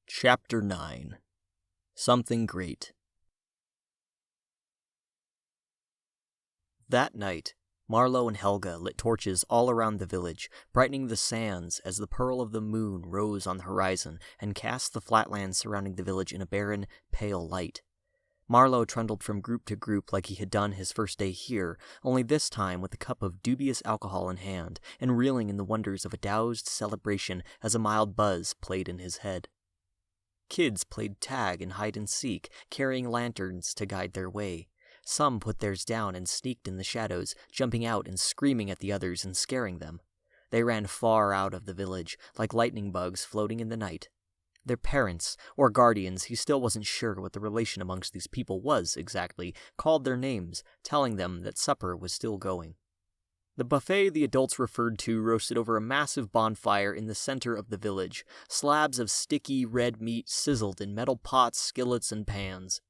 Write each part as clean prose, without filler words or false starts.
Chapter 9. Something Great. That night, Marlowe and Helga lit torches all around the village, brightening the sands as the pearl of the moon rose on the horizon and cast the flatlands surrounding the village in a barren, pale light. Marlowe trundled from group to group like he had done his first day here, only this time with a cup of dubious alcohol in hand, and reeling in the wonders of a doused celebration as a mild buzz played in his head. Kids played tag and hide-and-seek, carrying lanterns to guide their way. Some put theirs down and sneaked in the shadows, jumping out and screaming at the others and scaring them. They ran far out of the village, like lightning bugs floating in the night. Their parents, or guardians, he still wasn't sure what the relation amongst these people was exactly, called their names, telling them that supper was still going. The buffet the adults referred to roasted over a massive bonfire in the center of the village. Slabs of sticky red meat sizzled in metal pots, skillets, and pans.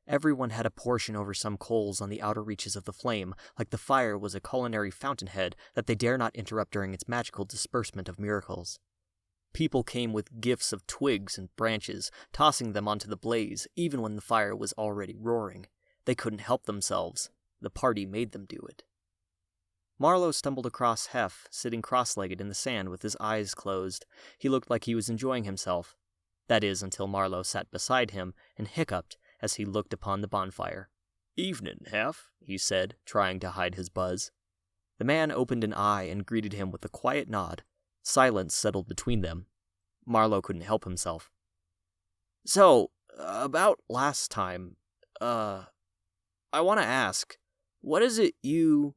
Everyone had a portion over some coals on the outer reaches of the flame, like the fire was a culinary fountainhead that they dare not interrupt during its magical disbursement of miracles. People came with gifts of twigs and branches, tossing them onto the blaze, even when the fire was already roaring. They couldn't help themselves. The party made them do it. Marlowe stumbled across Hef, sitting cross-legged in the sand with his eyes closed. He looked like he was enjoying himself. That is, until Marlowe sat beside him and hiccuped as he looked upon the bonfire. "Evenin', Hef," he said, trying to hide his buzz. The man opened an eye and greeted him with a quiet nod. Silence settled between them. Marlowe couldn't help himself. "So, about last time, I want to ask, what is it you,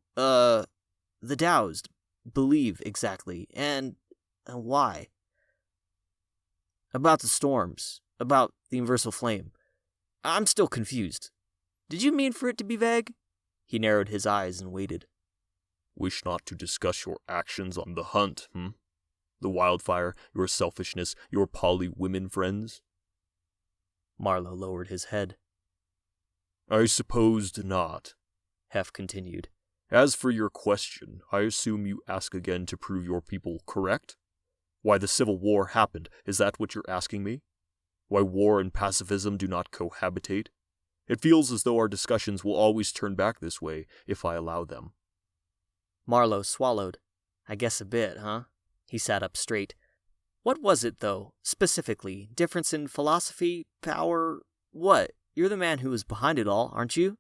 the doused believe exactly, and why? About the storms, about the universal flame. I'm still confused. Did you mean for it to be vague?" He narrowed his eyes and waited. "Wish not to discuss your actions on the hunt, The wildfire, your selfishness, your poly-women friends?" Marlowe lowered his head. "I supposed not," Hef continued. "As for your question, I assume you ask again to prove your people correct? Why the Civil War happened, is that what you're asking me? Why war and pacifism do not cohabitate? It feels as though our discussions will always turn back this way, if I allow them." Marlowe swallowed. "I guess a bit, huh?" He sat up straight. "What was it, though, specifically? Difference in philosophy? Power? What? You're the man who was behind it all, aren't you?"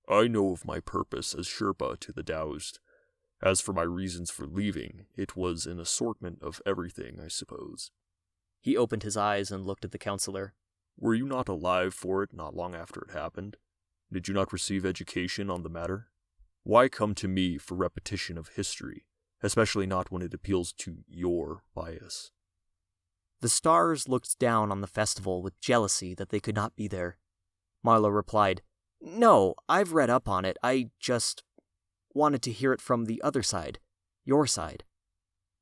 "I know of my purpose as Sherpa to the doused. As for my reasons for leaving, it was an assortment of everything, I suppose." He opened his eyes and looked at the counselor. "Were you not alive for it not long after it happened? Did you not receive education on the matter? Why come to me for repetition of history, especially not when it appeals to your bias?" The stars looked down on the festival with jealousy that they could not be there. Marlowe replied, "No, I've read up on it. I just wanted to hear it from the other side. Your side.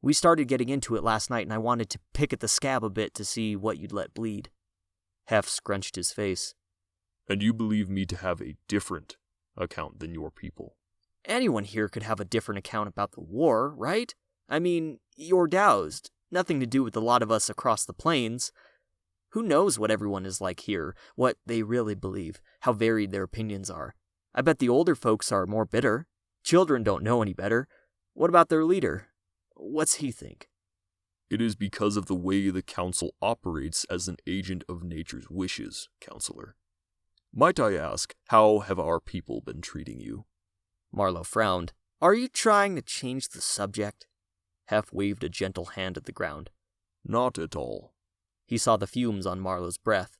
We started getting into it last night, and I wanted to pick at the scab a bit to see what you'd let bleed." Hef scrunched his face. "And you believe me to have a different account than your people?" "Anyone here could have a different account about the war, right? I mean, you're doused. Nothing to do with a lot of us across the plains. Who knows what everyone is like here, what they really believe, how varied their opinions are. I bet the older folks are more bitter. Children don't know any better. What about their leader? What's he think?" "It is because of the way the council operates as an agent of nature's wishes, counselor. Might I ask, how have our people been treating you?" Marlowe frowned. "Are you trying to change the subject?" Hef waved a gentle hand at the ground. "Not at all." He saw the fumes on Marlowe's breath.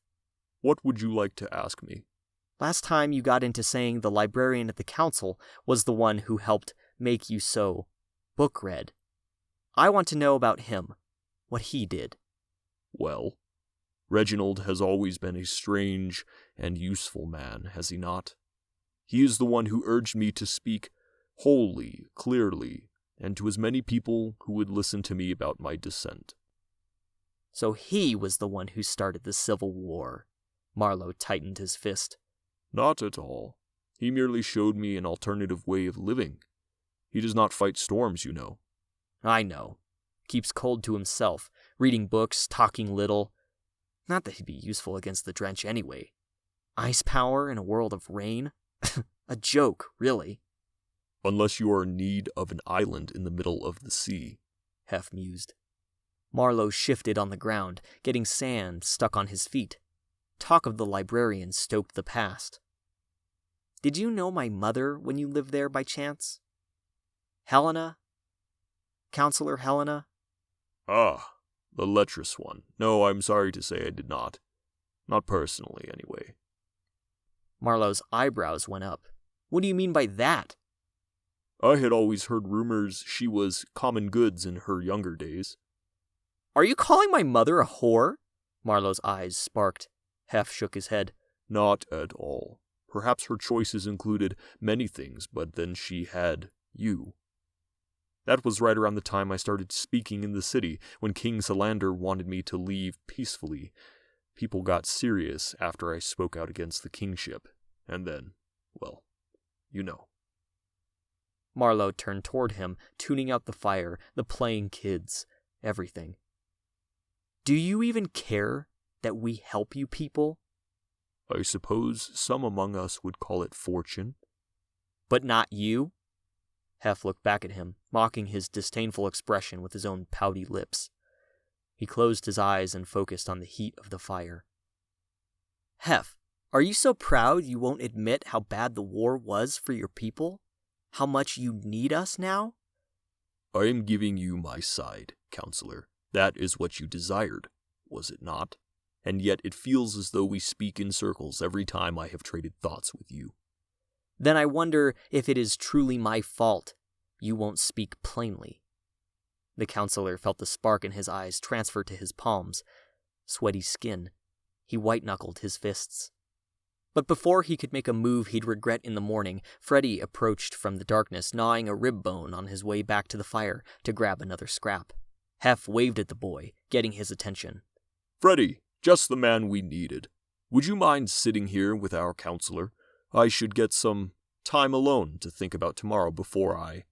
"What would you like to ask me?" "Last time you got into saying the librarian at the council was the one who helped make you so book-read. I want to know about him, what he did." "Well, Reginald has always been a strange and useful man, has he not? He is the one who urged me to speak wholly, clearly, and to as many people who would listen to me about my dissent." "So he was the one who started the Civil War." Marlowe tightened his fist. "Not at all. He merely showed me an alternative way of living. He does not fight storms, you know." "I know. Keeps cold to himself, reading books, talking little. Not that he'd be useful against the drench anyway. Ice power in a world of rain? A joke, really. Unless you are in need of an island in the middle of the sea, Hef mused. Marlowe shifted on the ground, getting sand stuck on his feet. Talk of the librarian stoked the past. Did you know my mother when you lived there by chance? Helena? Counselor Helena? Ah, the lecherous one. No, I'm sorry to say I did not. Not personally, anyway. Marlowe's eyebrows went up. What do you mean by that? I had always heard rumors she was common goods in her younger days. Are you calling my mother a whore? Marlowe's eyes sparked. Hef shook his head. Not at all. Perhaps her choices included many things, but then she had you. That was right around the time I started speaking in the city, when King Salander wanted me to leave peacefully. People got serious after I spoke out against the kingship, and then, well, you know. Marlowe turned toward him, tuning out the fire, the playing kids, everything. Do you even care that we help you people? I suppose some among us would call it fortune. But not you? Hef looked back at him, mocking his disdainful expression with his own pouty lips. He closed his eyes and focused on the heat of the fire. Hef, are you so proud you won't admit how bad the war was for your people? How much you need us now? I am giving you my side, Counselor. That is what you desired, was it not? And yet it feels as though we speak in circles every time I have traded thoughts with you. Then I wonder if it is truly my fault you won't speak plainly. The counselor felt the spark in his eyes transfer to his palms. Sweaty skin. He white-knuckled his fists. But before he could make a move he'd regret in the morning, Freddy approached from the darkness, gnawing a rib bone on his way back to the fire to grab another scrap. Hef waved at the boy, getting his attention. Freddy, just the man we needed. Would you mind sitting here with our counselor? I should get some time alone to think about tomorrow before I...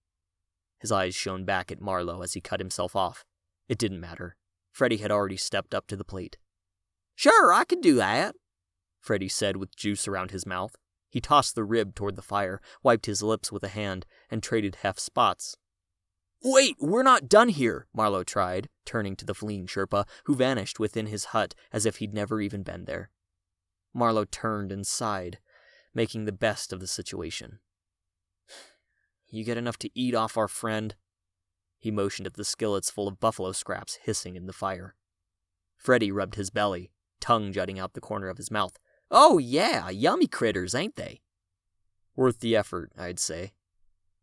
His eyes shone back at Marlowe as he cut himself off. It didn't matter. Freddy had already stepped up to the plate. Sure, I could do that, Freddy said with juice around his mouth. He tossed the rib toward the fire, wiped his lips with a hand, and traded Hef spots. Wait, we're not done here, Marlowe tried, turning to the fleeing Sherpa, who vanished within his hut as if he'd never even been there. Marlowe turned and sighed, making the best of the situation. You get enough to eat off our friend? He motioned at the skillets full of buffalo scraps hissing in the fire. Freddy rubbed his belly, tongue jutting out the corner of his mouth. Oh yeah, yummy critters, ain't they? Worth the effort, I'd say.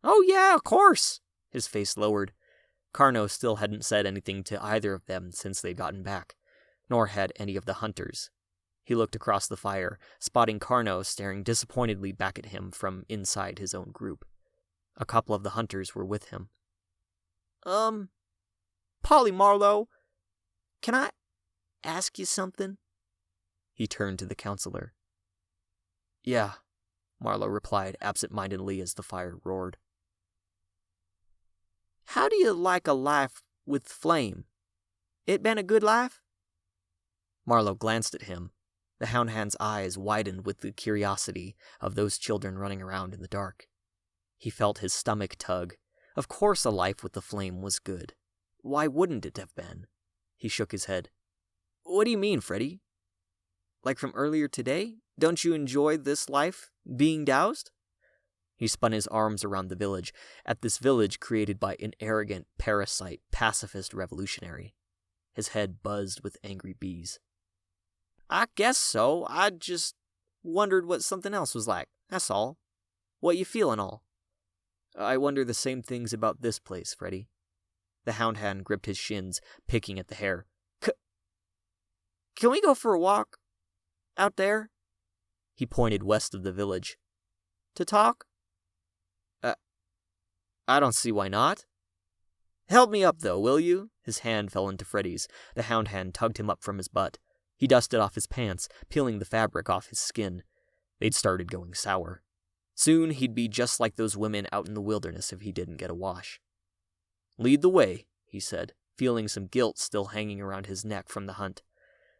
Oh yeah, of course. His face lowered. Carno still hadn't said anything to either of them since they'd gotten back, nor had any of the hunters. He looked across the fire, spotting Carno staring disappointedly back at him from inside his own group. A couple of the hunters were with him. Polly Marlowe, can I ask you something? He turned to the counselor. Yeah, Marlowe replied absent-mindedly as the fire roared. How do you like a life with Flame? It been a good life? Marlowe glanced at him. The houndhand's eyes widened with the curiosity of those children running around in the dark. He felt his stomach tug. Of course a life with the Flame was good. Why wouldn't it have been? He shook his head. What do you mean, Freddy? Like from earlier today? Don't you enjoy this life, being doused? He spun his arms around the village, at this village created by an arrogant, parasite, pacifist revolutionary. His head buzzed with angry bees. I guess so. I just wondered what something else was like, that's all. What you feel and all. I wonder the same things about this place, Freddy. The houndhand gripped his shins, picking at the hair. Can we go for a walk? Out there? He pointed west of the village. To talk? I don't see why not. Help me up, though, will you? His hand fell into Freddy's. The houndhand tugged him up from his butt. He dusted off his pants, peeling the fabric off his skin. They'd started going sour. Soon he'd be just like those women out in the wilderness if he didn't get a wash. Lead the way, he said, feeling some guilt still hanging around his neck from the hunt.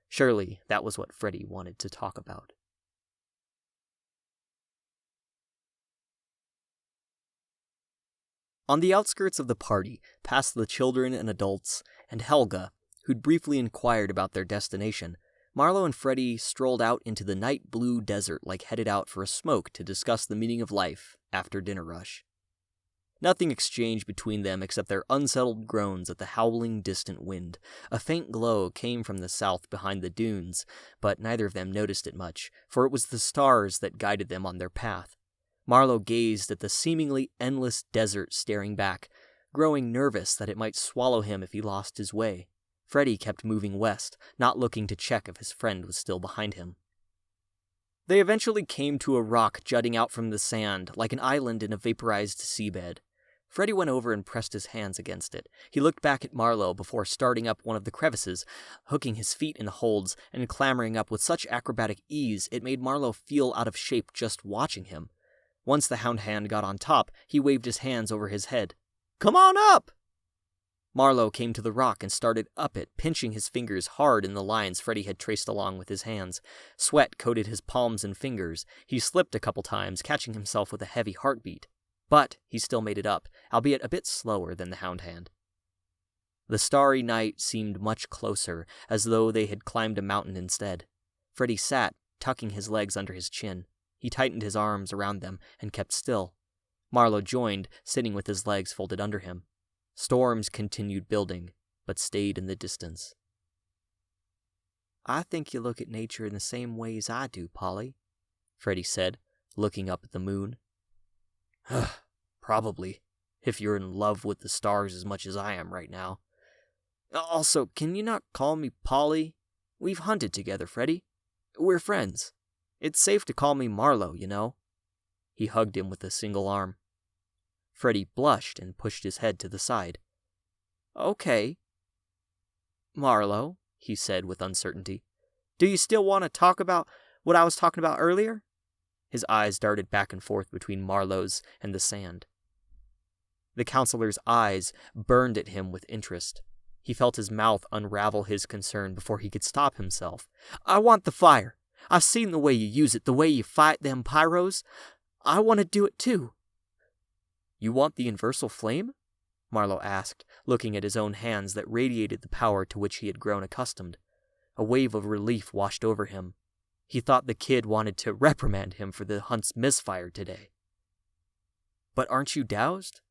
Surely that was what Freddy wanted to talk about. On the outskirts of the party, past the children and adults, and Helga, who'd briefly inquired about their destination, Marlowe and Freddy strolled out into the night blue desert like headed out for a smoke to discuss the meaning of life after dinner rush. Nothing exchanged between them except their unsettled groans at the howling distant wind. A faint glow came from the south behind the dunes, but neither of them noticed it much, for it was the stars that guided them on their path. Marlowe gazed at the seemingly endless desert staring back, growing nervous that it might swallow him if he lost his way. Freddy kept moving west, not looking to check if his friend was still behind him. They eventually came to a rock jutting out from the sand, like an island in a vaporized seabed. Freddy went over and pressed his hands against it. He looked back at Marlowe before starting up one of the crevices, hooking his feet in the holds, and clambering up with such acrobatic ease it made Marlowe feel out of shape just watching him. Once the hound hand got on top, he waved his hands over his head. "Come on up!" Marlowe came to the rock and started up it, pinching his fingers hard in the lines Freddy had traced along with his hands. Sweat coated his palms and fingers. He slipped a couple times, catching himself with a heavy heartbeat. But he still made it up, albeit a bit slower than the hound hand. The starry night seemed much closer, as though they had climbed a mountain instead. Freddy sat, tucking his legs under his chin. He tightened his arms around them and kept still. Marlowe joined, sitting with his legs folded under him. Storms continued building, but stayed in the distance. "I think you look at nature in the same ways I do, Polly," Freddy said, looking up at the moon. "Probably, if you're in love with the stars as much as I am right now. Also, can you not call me Polly? We've hunted together, Freddy. We're friends. It's safe to call me Marlowe, you know." He hugged him with a single arm. Freddy blushed and pushed his head to the side. "Okay. Marlowe," he said with uncertainty, "do you still want to talk about what I was talking about earlier?" His eyes darted back and forth between Marlowe's and the sand. The counselor's eyes burned at him with interest. He felt his mouth unravel his concern before he could stop himself. "I want the fire. I've seen the way you use it, the way you fight them pyros. I want to do it too." "You want the universal flame?" Marlowe asked, looking at his own hands that radiated the power to which he had grown accustomed. A wave of relief washed over him. He thought the kid wanted to reprimand him for the hunt's misfire today. "But aren't you doused?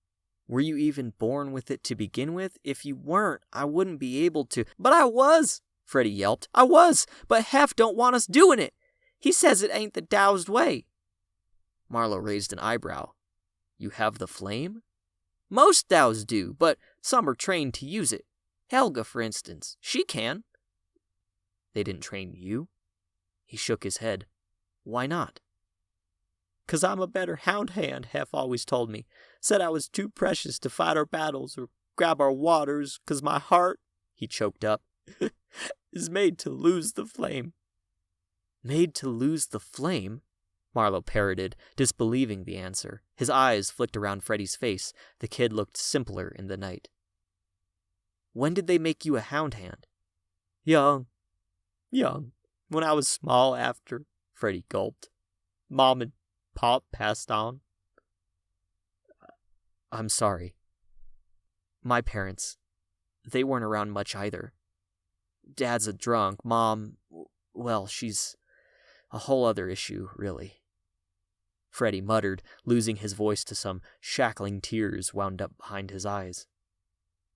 Were you even born with it to begin with? If you weren't, I wouldn't be able to—" "But I was!" Freddy yelped. "I was! But Hef don't want us doing it! He says it ain't the doused way!" Marlowe raised an eyebrow. "You have the flame?" "Most doused do, but some are trained to use it. Helga, for instance. She can." "They didn't train you?" He shook his head. "Why not?" "'Cause I'm a better hound hand, Hef always told me. Said I was too precious to fight our battles or grab our waters, 'cause my heart," he choked up, "is made to lose the flame." "Made to lose the flame?" Marlowe parroted, disbelieving the answer. His eyes flicked around Freddy's face. The kid looked simpler in the night. "When did they make you a hound hand?" Young. When I was small after," Freddy gulped. "Mom and Pop passed on." "I'm sorry. My parents, they weren't around much either. Dad's a drunk. Mom, well, she's a whole other issue, really." Freddy muttered, losing his voice to some shackling tears wound up behind his eyes.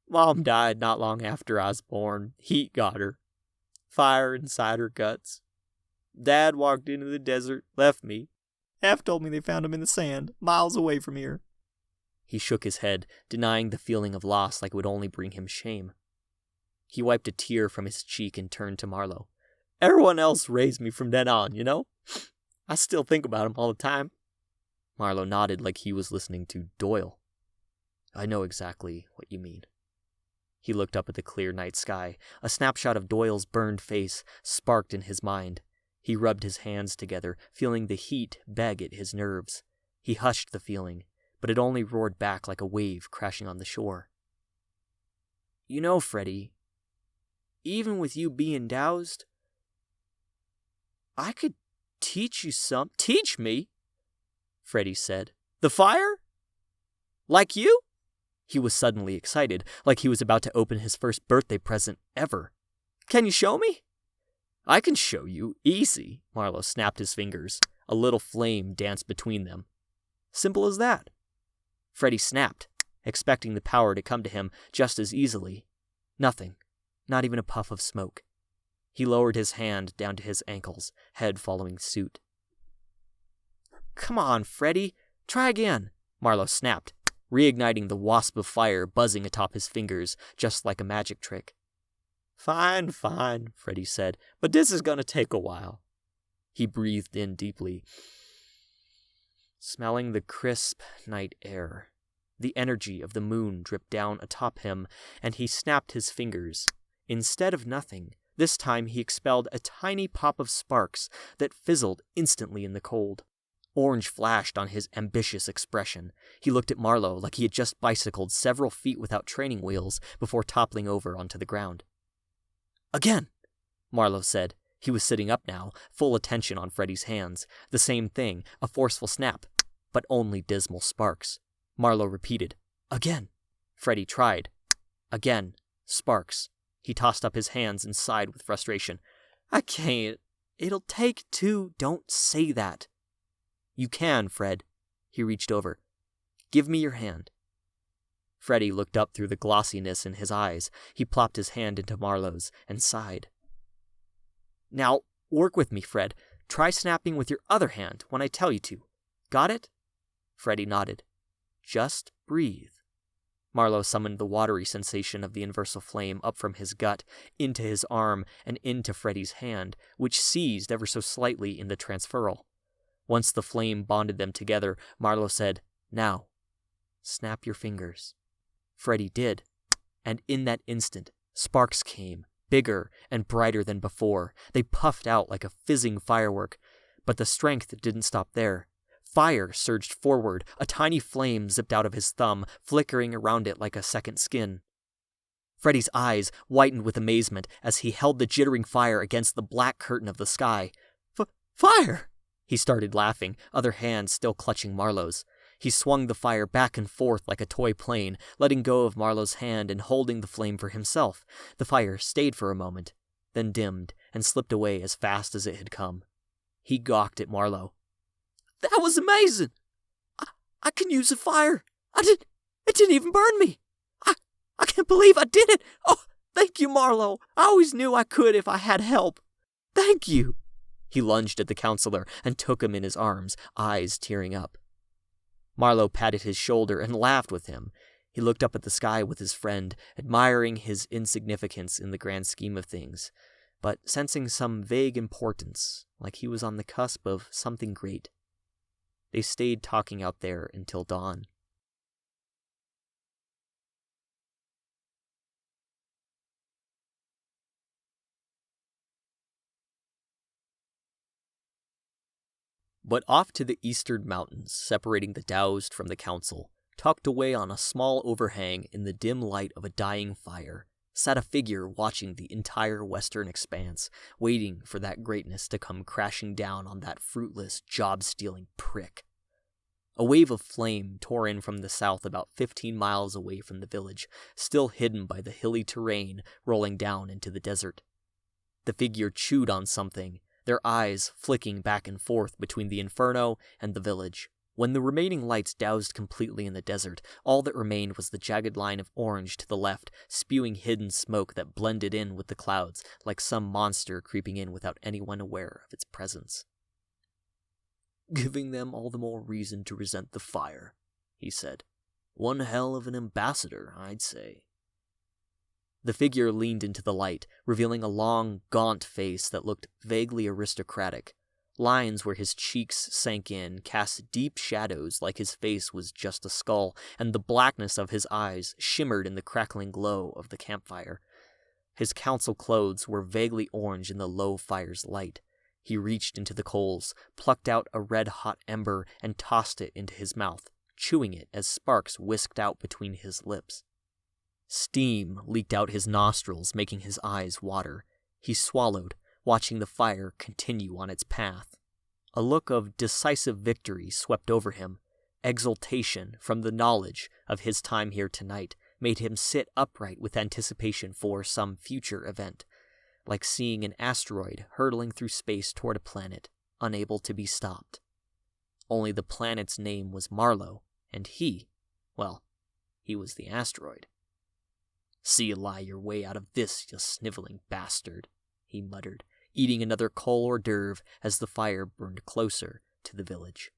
"Mom died not long after I was born. Heat got her. Fire inside her guts. Dad walked into the desert, left me. Hef told me they found him in the sand, miles away from here." He shook his head, denying the feeling of loss like it would only bring him shame. He wiped a tear from his cheek and turned to Marlowe. "Everyone else raised me from then on, you know? I still think about him all the time." Marlowe nodded like he was listening to Doyle. "I know exactly what you mean." He looked up at the clear night sky. A snapshot of Doyle's burned face sparked in his mind. He rubbed his hands together, feeling the heat beg at his nerves. He hushed the feeling, but it only roared back like a wave crashing on the shore. "You know, Freddy, even with you being doused, I could teach you some. Teach me? Freddy said. The fire? Like you? He was suddenly excited, like he was about to open his first birthday present ever. Can you show me? I can show you, easy. Marlowe snapped his fingers. A little flame danced between them. Simple as that. Freddy snapped, expecting the power to come to him just as easily. Nothing, not even a puff of smoke. He lowered his hand down to his ankles, head following suit. Come on, Freddy, try again, Marlowe snapped, reigniting the wasp of fire buzzing atop his fingers, just like a magic trick. Fine, Freddy said, but this is gonna take a while. He breathed in deeply, smelling the crisp night air. The energy of the moon dripped down atop him, and he snapped his fingers. Instead of nothing, this time he expelled a tiny pop of sparks that fizzled instantly in the cold. Orange flashed on his ambitious expression. He looked at Marlowe like he had just bicycled several feet without training wheels before toppling over onto the ground. Again, Marlowe said. He was sitting up now, full attention on Freddy's hands. The same thing, a forceful snap, but only dismal sparks. Marlowe repeated, Again. Freddy tried. Again. Sparks. He tossed up his hands and sighed with frustration. I can't. It'll take two. Don't say that. You can, Fred. He reached over. Give me your hand. Freddy looked up through the glossiness in his eyes. He plopped his hand into Marlowe's and sighed. Now, work with me, Fred. Try snapping with your other hand when I tell you to. Got it? Freddy nodded. Just breathe. Marlowe summoned the watery sensation of the universal flame up from his gut, into his arm, and into Freddy's hand, which seized ever so slightly in the transferal. Once the flame bonded them together, Marlowe said, Now, snap your fingers. Freddy did, and in that instant, sparks came, bigger and brighter than before. They puffed out like a fizzing firework, but the strength didn't stop there. Fire surged forward, a tiny flame zipped out of his thumb, flickering around it like a second skin. Freddy's eyes whitened with amazement as he held the jittering fire against the black curtain of the sky. Fire! He started laughing, other hand still clutching Marlowe's. He swung the fire back and forth like a toy plane, letting go of Marlowe's hand and holding the flame for himself. The fire stayed for a moment, then dimmed and slipped away as fast as it had come. He gawked at Marlowe. That was amazing! I can use the fire! It didn't even burn me! I can't believe I did it! Oh, thank you, Marlowe! I always knew I could if I had help! Thank you! He lunged at the counselor and took him in his arms, eyes tearing up. Marlowe patted his shoulder and laughed with him. He looked up at the sky with his friend, admiring his insignificance in the grand scheme of things, but sensing some vague importance, like he was on the cusp of something great. They stayed talking out there until dawn. But off to the eastern mountains, separating the doused from the council, tucked away on a small overhang in the dim light of a dying fire, sat a figure watching the entire western expanse, waiting for that greatness to come crashing down on that fruitless, job-stealing prick. A wave of flame tore in from the south about 15 miles away from the village, still hidden by the hilly terrain rolling down into the desert. The figure chewed on something, their eyes flicking back and forth between the inferno and the village. When the remaining lights doused completely in the desert, all that remained was the jagged line of orange to the left, spewing hidden smoke that blended in with the clouds, like some monster creeping in without anyone aware of its presence. Giving them all the more reason to resent the fire, he said. One hell of an ambassador, I'd say. The figure leaned into the light, revealing a long, gaunt face that looked vaguely aristocratic. Lines where his cheeks sank in cast deep shadows like his face was just a skull, and the blackness of his eyes shimmered in the crackling glow of the campfire. His council clothes were vaguely orange in the low fire's light. He reached into the coals, plucked out a red-hot ember, and tossed it into his mouth, chewing it as sparks whisked out between his lips. Steam leaked out his nostrils, making his eyes water. He swallowed, watching the fire continue on its path. A look of decisive victory swept over him. Exultation from the knowledge of his time here tonight made him sit upright with anticipation for some future event, like seeing an asteroid hurtling through space toward a planet, unable to be stopped. Only the planet's name was Marlowe, and he was the asteroid. "See you lie your way out of this, you sniveling bastard," he muttered, eating another coal hors d'oeuvre as the fire burned closer to the village.